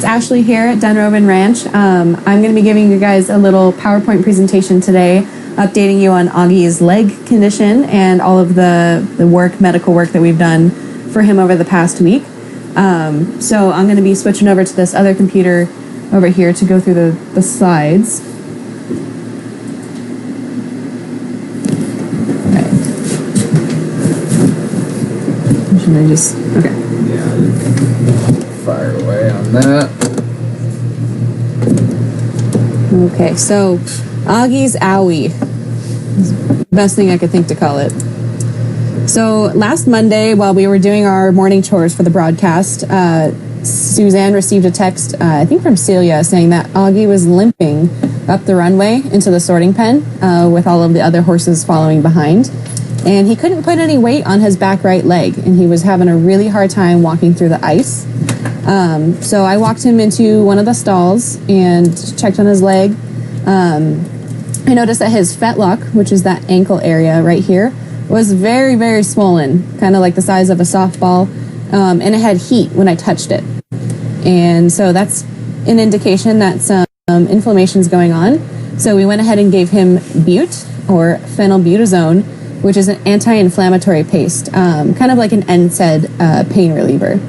it's Ashley here at Dunrovin Ranch. I'm going to be giving you guys a little PowerPoint presentation today, updating you on Augie's leg condition and all of the medical work that we've done for him over the past week. So I'm going to be switching over to this other computer over here to go through the slides. Right. Should I just, okay. Yeah, fire away on that. Okay, so Augie's owie. Best thing I could think to call it. So last Monday, while we were doing our morning chores for the broadcast, Suzanne received a text, I think from Celia, saying that Augie was limping up the runway into the sorting pen with all of the other horses following behind. And he couldn't put any weight on his back right leg, and he was having a really hard time walking through the ice. So I walked him into one of the stalls and checked on his leg. I noticed that his fetlock, which is that ankle area right here, was very, very swollen, kind of like the size of a softball, and it had heat when I touched it. And so that's an indication that some inflammation is going on. So we went ahead and gave him Bute, or phenylbutazone, which is an anti-inflammatory paste, kind of like an NSAID pain reliever.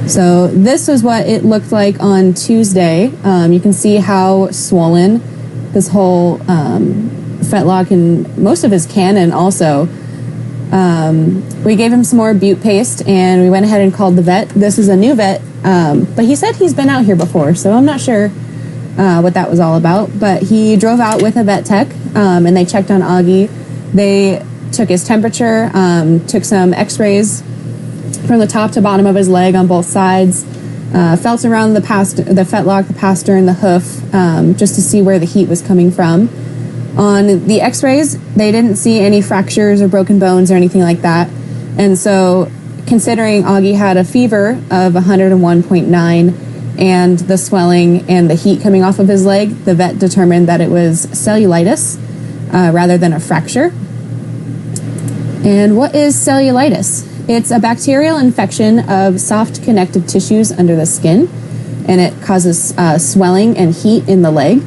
So this is what it looked like on Tuesday. You can see how swollen this whole fetlock and most of his cannon also. We gave him some more Bute paste and we went ahead and called the vet. This is a new vet, but he said he's been out here before, so I'm not sure what that was all about. But he drove out with a vet tech and they checked on Augie. They took his temperature, took some x-rays from the top to bottom of his leg on both sides, felt around the fetlock, the pastern, the hoof, just to see where the heat was coming from. On the x-rays, they didn't see any fractures or broken bones or anything like that. And so, considering Augie had a fever of 101.9 and the swelling and the heat coming off of his leg, the vet determined that it was cellulitis rather than a fracture. And what is cellulitis? It's a bacterial infection of soft connective tissues under the skin, and it causes swelling and heat in the leg.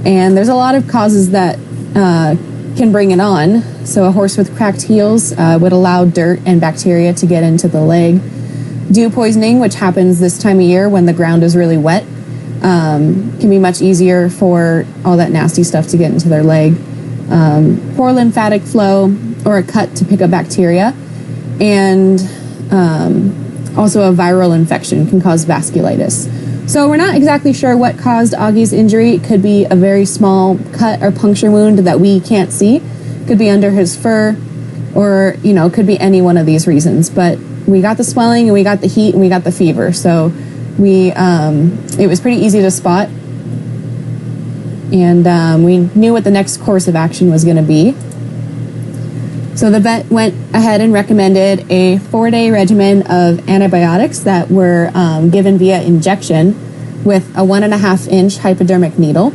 And there's a lot of causes that can bring it on. So a horse with cracked heels would allow dirt and bacteria to get into the leg. Dew poisoning, which happens this time of year when the ground is really wet, can be much easier for all that nasty stuff to get into their leg. Poor lymphatic flow or a cut to pick up bacteria. And also a viral infection can cause vasculitis. So we're not exactly sure what caused Augie's injury. It could be a very small cut or puncture wound that we can't see. It could be under his fur, or, it could be any one of these reasons. But we got the swelling and we got the heat and we got the fever. So it was pretty easy to spot. And we knew what the next course of action was going to be. So the vet went ahead and recommended a 4-day regimen of antibiotics that were given via injection with a 1.5-inch hypodermic needle,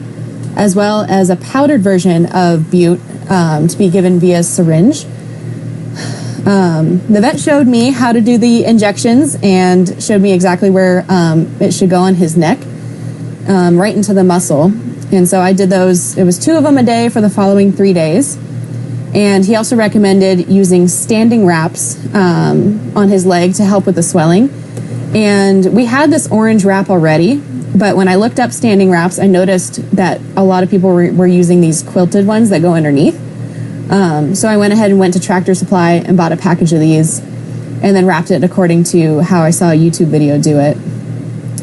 as well as a powdered version of Bute to be given via syringe. The vet showed me how to do the injections and showed me exactly where it should go on his neck, right into the muscle. And so I did those. It was 2 of them a day for the following 3 days. And he also recommended using standing wraps on his leg to help with the swelling. And we had this orange wrap already, but when I looked up standing wraps, I noticed that a lot of people were using these quilted ones that go underneath. So I went ahead and went to Tractor Supply and bought a package of these and then wrapped it according to how I saw a YouTube video do it.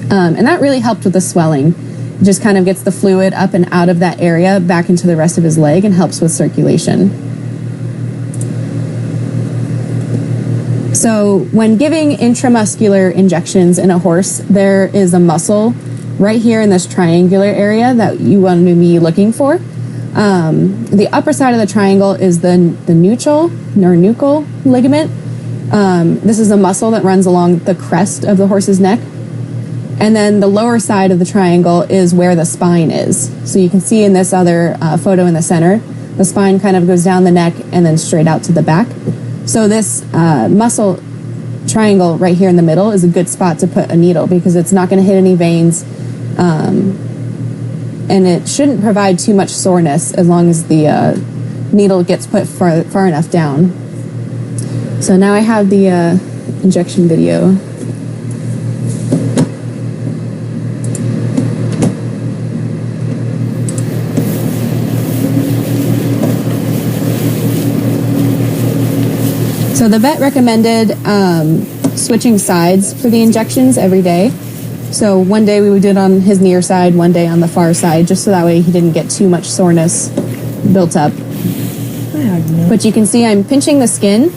And that really helped with the swelling. It just kind of gets the fluid up and out of that area back into the rest of his leg and helps with circulation. So when giving intramuscular injections in a horse, there is a muscle right here in this triangular area that you want to be looking for. The upper side of the triangle is the nuchal ligament. This is a muscle that runs along the crest of the horse's neck. And then the lower side of the triangle is where the spine is. So you can see in this other photo in the center, the spine kind of goes down the neck and then straight out to the back. So this muscle triangle right here in the middle is a good spot to put a needle because it's not going to hit any veins, and it shouldn't provide too much soreness as long as the needle gets put far enough down. So now I have the injection video. So the vet recommended switching sides for the injections every day. So one day we would do it on his near side, one day on the far side, just so that way he didn't get too much soreness built up. But you can see I'm pinching the skin,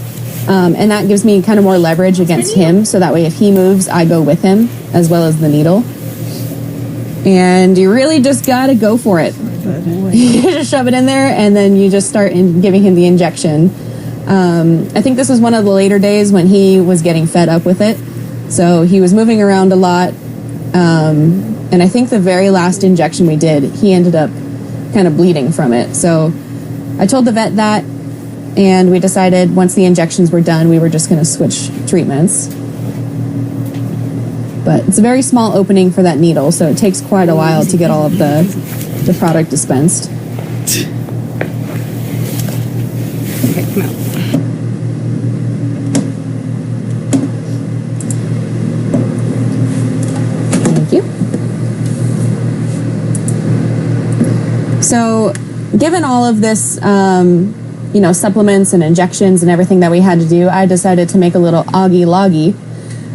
and that gives me kind of more leverage against him, so that way if he moves, I go with him, as well as the needle. And you really just gotta go for it. You just shove it in there, and then you just start giving him the injection. I think this was one of the later days when he was getting fed up with it. So he was moving around a lot. And I think the very last injection we did, he ended up kind of bleeding from it. So I told the vet that, and we decided once the injections were done, we were just going to switch treatments. But it's a very small opening for that needle, so it takes quite a while to get all of the product dispensed. Okay, come out. Thank you. So, given all of this, supplements and injections and everything that we had to do, I decided to make a little Augie loggy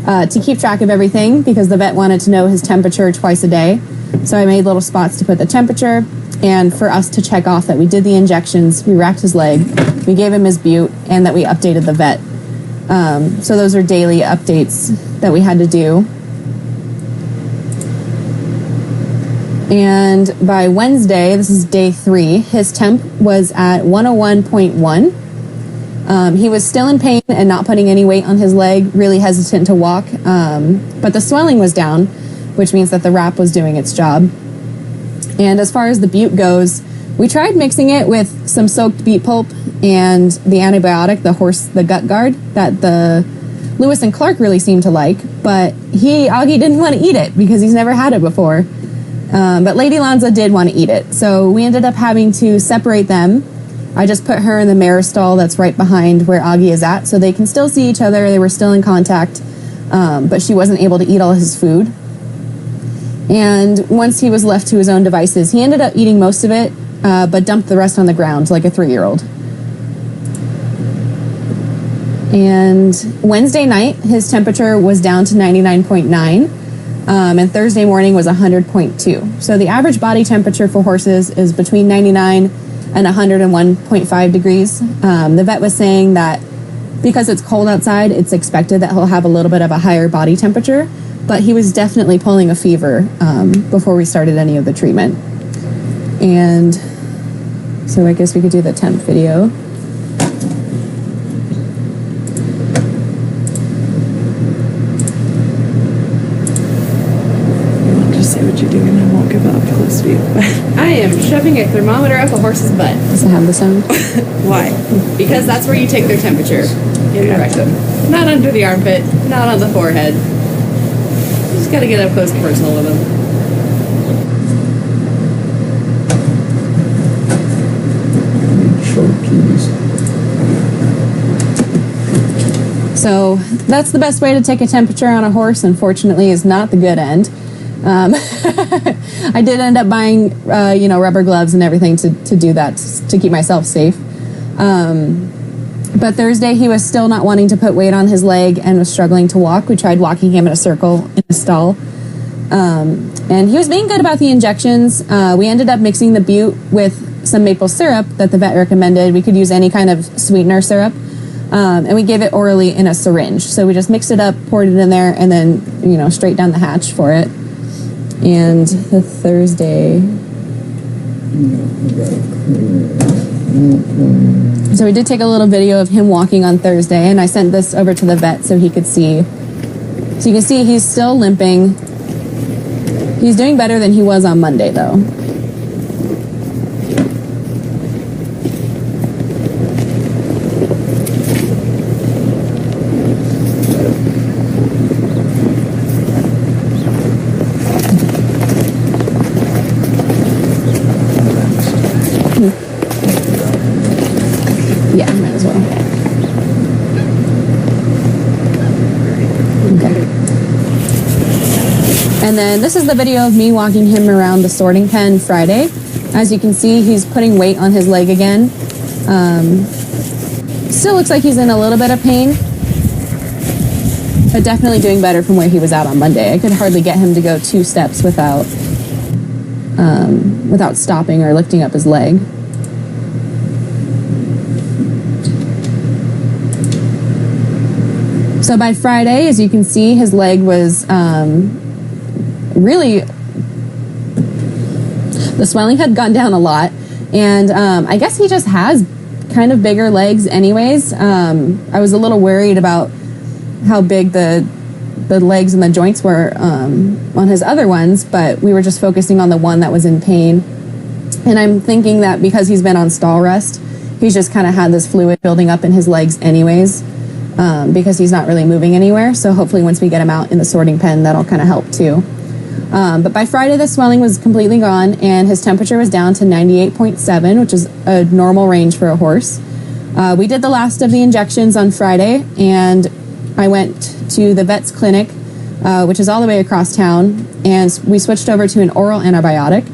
to keep track of everything because the vet wanted to know his temperature twice a day. So I made little spots to put the temperature and for us to check off that we did the injections, we wrapped his leg, we gave him his bute, and that we updated the vet. So those are daily updates that we had to do. And by Wednesday, this is day 3, his temp was at 101.1. He was still in pain and not putting any weight on his leg, really hesitant to walk. But the swelling was down, which means that the wrap was doing its job. And as far as the bute goes, we tried mixing it with some soaked beet pulp and the antibiotic, the gut guard, that the Lewis and Clark really seemed to like. But Augie didn't want to eat it because he's never had it before. But Lady Lanza did want to eat it. So we ended up having to separate them. I just put her in the mare stall that's right behind where Augie is at, so they can still see each other. They were still in contact, but she wasn't able to eat all his food. And once he was left to his own devices, he ended up eating most of it, but dumped the rest on the ground like a 3-year-old. And Wednesday night, his temperature was down to 99.9. And Thursday morning was 100.2. So the average body temperature for horses is between 99 and 101.5 degrees. The vet was saying that because it's cold outside, it's expected that he'll have a little bit of a higher body temperature, but he was definitely pulling a fever before we started any of the treatment. And so I guess we could do the temp video. Say what you're doing, I won't give up close to you. I am shoving a thermometer up a horse's butt. Does it have the sound? Why? Because that's where you take their temperature in the rectum. Not under the armpit, not on the forehead. You just gotta get up close and personal with them. Short keys. So that's the best way to take a temperature on a horse, unfortunately, is not the good end. I did end up buying, rubber gloves and everything to do that, to keep myself safe. But Thursday, he was still not wanting to put weight on his leg and was struggling to walk. We tried walking him in a circle in a stall. And he was being good about the injections. We ended up mixing the bute with some maple syrup that the vet recommended. We could use any kind of sweetener syrup. And we gave it orally in a syringe. So we just mixed it up, poured it in there, and then, straight down the hatch for it. And the Thursday. So we did take a little video of him walking on Thursday, and I sent this over to the vet so he could see. So you can see he's still limping. He's doing better than he was on Monday, though. Yeah, might as well. Okay. And then this is the video of me walking him around the sorting pen Friday. As you can see, he's putting weight on his leg again. Still looks like he's in a little bit of pain, but definitely doing better from where he was at on Monday. I could hardly get him to go 2 steps without stopping or lifting up his leg. So by Friday, as you can see, his leg was really, the swelling had gone down a lot, and I guess he just has kind of bigger legs anyways. I was a little worried about how big the legs and the joints were on his other ones, but we were just focusing on the one that was in pain. And I'm thinking that because he's been on stall rest, he's just kind of had this fluid building up in his legs anyways, because he's not really moving anywhere. So hopefully once we get him out in the sorting pen, that'll kind of help too. But by Friday, the swelling was completely gone, and his temperature was down to 98.7, which is a normal range for a horse. We did the last of the injections on Friday, and I went to the vet's clinic, which is all the way across town, and we switched over to an oral antibiotic.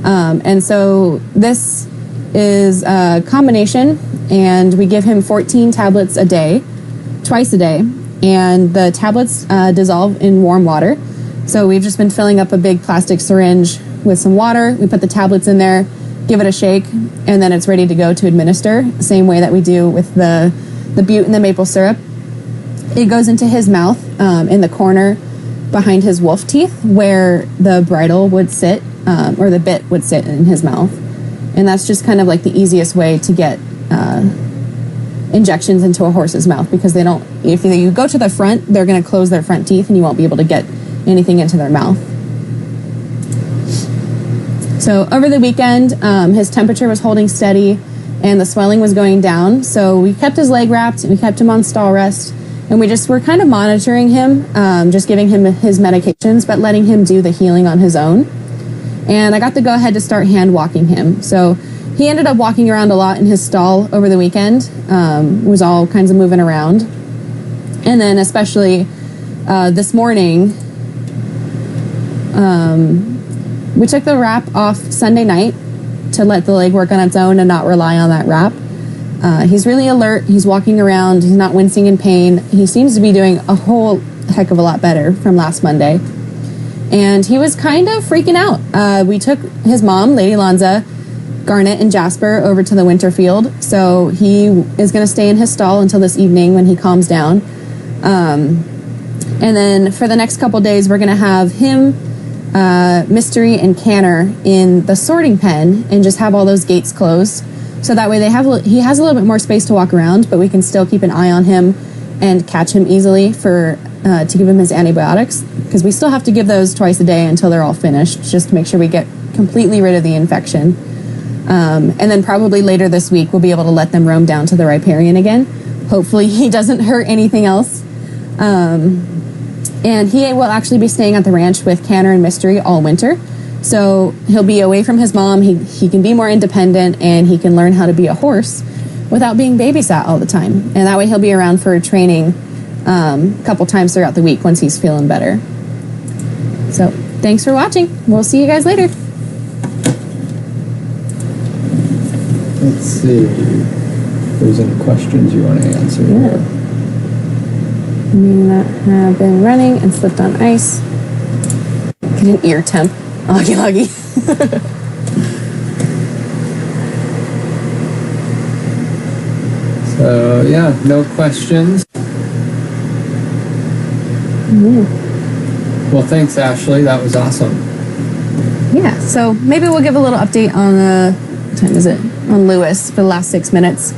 And so this is a combination, and we give him 14 tablets a day, twice a day, and the tablets dissolve in warm water. So we've just been filling up a big plastic syringe with some water. We put the tablets in there, give it a shake, and then it's ready to go to administer, same way that we do with the Butte and the maple syrup. It goes into his mouth in the corner behind his wolf teeth where the bridle would sit, or the bit would sit in his mouth. And that's just kind of like the easiest way to get injections into a horse's mouth, because they don't, if you go to the front, they're going to close their front teeth and you won't be able to get anything into their mouth. So over the weekend, his temperature was holding steady and the swelling was going down. So we kept his leg wrapped and we kept him on stall rest, and we just were kind of monitoring him, just giving him his medications, but letting him do the healing on his own. And I got the go ahead to start hand walking him. So he ended up walking around a lot in his stall over the weekend, was all kinds of moving around. And then especially this morning, we took the wrap off Sunday night to let the leg work on its own and not rely on that wrap. He's really alert. He's walking around. He's not wincing in pain. He seems to be doing a whole heck of a lot better from last Monday. And he was kind of freaking out. We took his mom, Lady Lanza, Garnet, and Jasper over to the winter field. So he is going to stay in his stall until this evening when he calms down. And then for the next couple days, we're going to have him, Mystery, and Canner in the sorting pen and just have all those gates closed. So that way he has a little bit more space to walk around, but we can still keep an eye on him and catch him easily to give him his antibiotics, because we still have to give those twice a day until they're all finished, just to make sure we get completely rid of the infection. And then probably later this week, we'll be able to let them roam down to the riparian again. Hopefully he doesn't hurt anything else. And he will actually be staying at the ranch with Canner and Mystery all winter. So he'll be away from his mom. He can be more independent, and he can learn how to be a horse without being babysat all the time. And that way he'll be around for training a couple times throughout the week once he's feeling better. So thanks for watching. We'll see you guys later. Let's see if there's any questions you want to answer. Yeah. May not have been running and slipped on ice. Get an ear temp. Loggy loggy. So yeah, no questions. Well, thanks, Ashley. That was awesome. Yeah, so maybe we'll give a little update on what time is it? On Lewis for the last 6 minutes.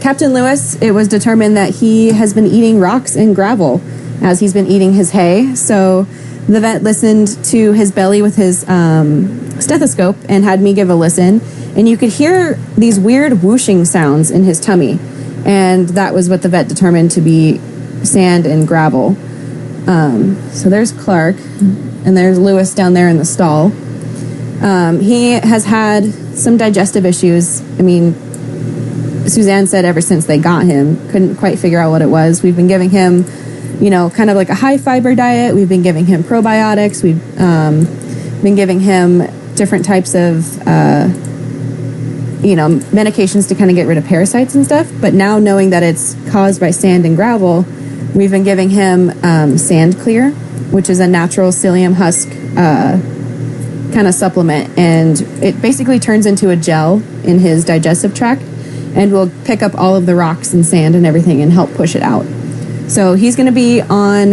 Captain Lewis, it was determined that he has been eating rocks and gravel as he's been eating his hay. So the vet listened to his belly with his stethoscope and had me give a listen. And you could hear these weird whooshing sounds in his tummy. And that was what the vet determined to be sand and gravel. So there's Clark, and there's Lewis down there in the stall. He has had some digestive issues. I mean, Suzanne said ever since they got him, couldn't quite figure out what it was. We've been giving him, kind of like a high fiber diet. We've been giving him probiotics. We've been giving him different types of, medications to kind of get rid of parasites and stuff. But now knowing that it's caused by sand and gravel, we've been giving him Sand Clear, which is a natural psyllium husk kind of supplement. And it basically turns into a gel in his digestive tract and will pick up all of the rocks and sand and everything and help push it out. So he's going to be on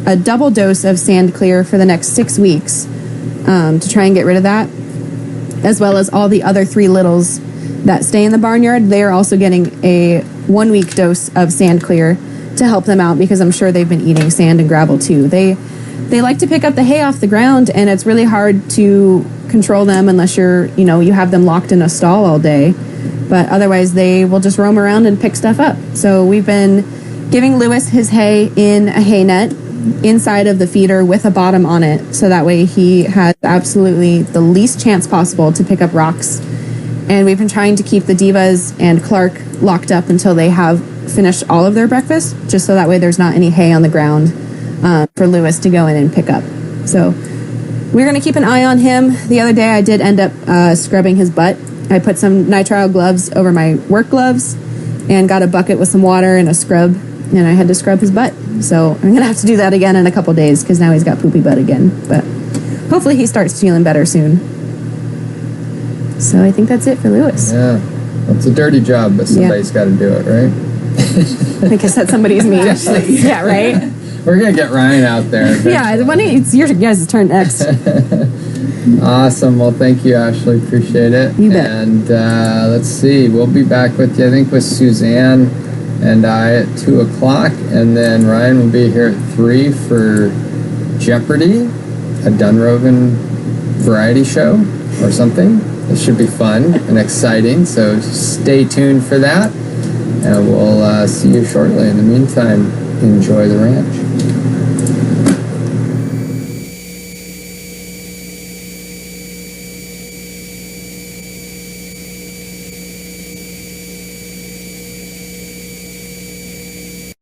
a double dose of Sand Clear for the next 6 weeks to try and get rid of that, as well as all the other 3 littles that stay in the barnyard. They are also getting a 1-week dose of Sand Clear to help them out, because I'm sure they've been eating sand and gravel too. They like to pick up the hay off the ground, and it's really hard to control them unless you have them locked in a stall all day. But otherwise, they will just roam around and pick stuff up. So we've been giving Lewis his hay in a hay net inside of the feeder with a bottom on it, so that way he has absolutely the least chance possible to pick up rocks. And we've been trying to keep the Divas and Clark locked up until they have finished all of their breakfast, just so that way there's not any hay on the ground for Lewis to go in and pick up. So we're going to keep an eye on him. The other day I did end up scrubbing his butt. I put some nitrile gloves over my work gloves and got a bucket with some water and a scrub, and I had to scrub his butt. So I'm going to have to do that again in a couple days, because now he's got poopy butt again. But hopefully he starts feeling better soon. So I think that's it for Lewis. Yeah. Well, it's a dirty job, but somebody's got to do it, right? I guess that's somebody's me. Yeah, right? We're going to get Ryan out there. Yeah, it's your guys' turn next. Awesome. Well, thank you, Ashley. Appreciate it. You bet. And let's see. We'll be back with you, I think, with Suzanne and I at 2 o'clock. And then Ryan will be here at 3 for Jeopardy, a Dunrovin variety show or something. It should be fun and exciting. So stay tuned for that. And we'll see you shortly. In the meantime, enjoy the ranch.